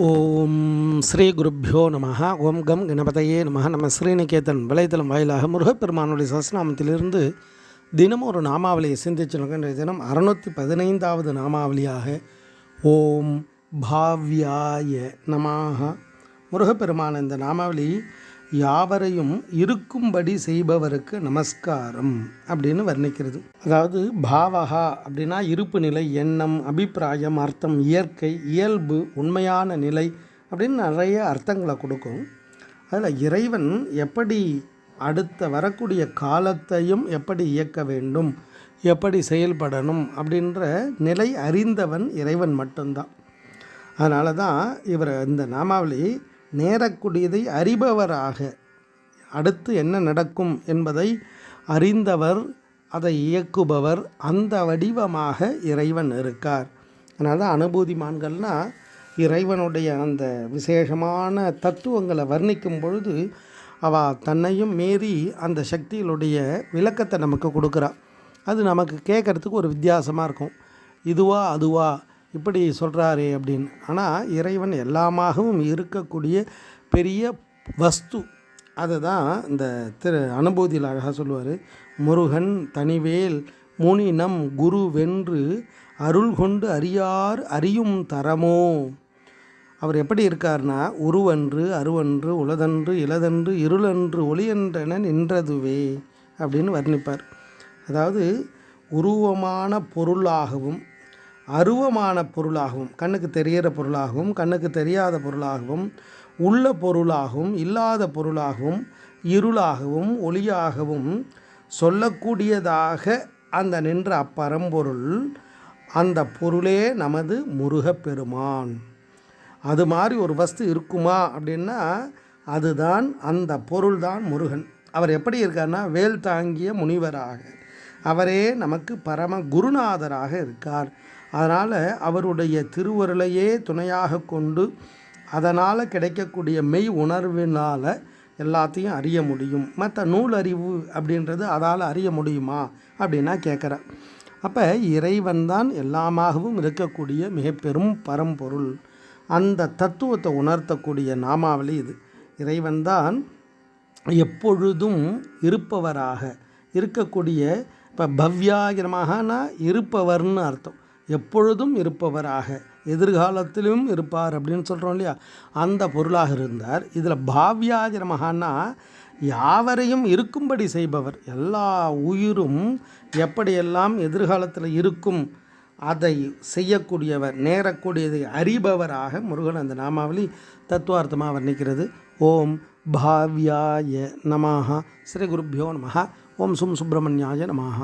ஓம் ஸ்ரீ குருப்பியோ நம. ஓம் கம் கணபதையே நம. நம்ம ஸ்ரீநிகேதன் வலைத்தளம் வாயிலாக முருகப்பெருமானுடைய சஹஸ்ரநாமத்திலிருந்து தினமும் ஒரு நாமாவளியை சிந்திச்சிருக்கோம். இன்றைய தினம் 615வது நாமாவளியாக ஓம் பாவ்யாய நமாக. முருகப்பெருமான இந்த நாமாவளி யாவரையும் இருக்கும்படி செய்பவருக்கு நமஸ்காரம் அப்படின்னு வர்ணிக்கிறது. அதாவது பாவகா அப்படின்னா இருப்பு நிலை, எண்ணம், அபிப்பிராயம், அர்த்தம், இயற்கை, இயல்பு, உண்மையான நிலை அப்படின்னு நிறைய அர்த்தங்களை கொடுக்கும். அதில் இறைவன் எப்படி அடுத்த வரக்கூடிய காலத்தையும் எப்படி இயக்க வேண்டும், எப்படி செயல்படணும் அப்படின்ற நிலை அறிந்தவன் இறைவன் மட்டும்தான். அதனால தான் இவர் இந்த நாமாவளி நேரக்கூடியதை அறிபவராக, அடுத்து என்ன நடக்கும் என்பதை அறிந்தவர், அதை இயக்குபவர், அந்த வடிவமாக இறைவன் இருக்கார். அதனால தான் அனுபூதிமான்கள்னால் இறைவனுடைய அந்த விசேஷமான தத்துவங்களை வர்ணிக்கும் பொழுது அவள் தன்னையும் மீறி அந்த சக்திகளுடைய விளக்கத்தை நமக்கு கொடுக்குறா. அது நமக்கு கேட்குறதுக்கு ஒரு வித்தியாசமாக இருக்கும். இதுவா அதுவா இப்படி சொல்கிறாரே அப்படின்னு. ஆனால் இறைவன் எல்லாமாகவும் இருக்கக்கூடிய பெரிய வஸ்து. அதை தான் இந்த அனுபூதியில் அழகாக சொல்லுவார். முருகன் தனிவேல் முனினம் குரு வென்று அருள் கொண்டு அறியார் அறியும் தரமோ. அவர் எப்படி இருக்கார்னா, உருவன்று அருவன்று உளதன்று இளதன்று இருளன்று ஒளியன்றென நின்றதுவே அப்படின்னு வர்ணிப்பார். அதாவது உருவமான பொருளாகவும் அருவமான பொருளாகவும், கண்ணுக்கு தெரிகிற பொருளாகவும் கண்ணுக்கு தெரியாத பொருளாகவும், உள்ள பொருளாகவும் இல்லாத பொருளாகவும், இருளாகவும் ஒளியாகவும் சொல்லக்கூடியதாக அந்த நின்ற அப்பரம்பொருள், அந்த பொருளே நமது முருகப்பெருமான். அது மாதிரி ஒரு வஸ்து இருக்குமா அப்படின்னா அதுதான், அந்த பொருள் தான் முருகன். அவர் எப்படி இருக்கார்னா, வேல் தாங்கிய முனிவராக, அவரே நமக்கு பரம குருநாதராக இருக்கார். அதனால் அவருடைய திருவருளையே துணையாக கொண்டு அதனால் கிடைக்கக்கூடிய மெய் உணர்வினால் எல்லாத்தையும் அறிய முடியும். மற்ற நூல் அறிவு அப்படின்றது அதால் அறிய முடியுமா அப்படின்னா கேட்குறேன். அப்போ இறைவன் தான் எல்லாமாகவும் இருக்கக்கூடிய மிக பெரும் பரம்பொருள். அந்த தத்துவத்தை உணர்த்தக்கூடிய நாமாவளி இது. இறைவன் தான் எப்பொழுதும் இருப்பவராக இருக்கக்கூடிய, இப்போ பவ்யாகிரமாகனா இருப்பவர்னு அர்த்தம். எப்பொழுதும் இருப்பவராக, எதிர்காலத்திலும் இருப்பார் அப்படின்னு சொல்கிறோம் இல்லையா, அந்த பொருளாக இருந்தார். இதில் பாவ்யாகிரமகான்னா யாவரையும் இருக்கும்படி செய்பவர். எல்லா உயிரும் எப்படியெல்லாம் எதிர்காலத்தில் இருக்கும் அதை செய்யக்கூடியவர், நேரக்கூடியதை அறிபவராக முருகன் அந்த நாமாவளி தத்துவார்த்தமாக வர்ணிக்கிறது. ஓம் பாவ்யாய நமாக. ஸ்ரீ குருப்பியோ நமः. ஓம் சும் சுப்பிரமணியாய நமः.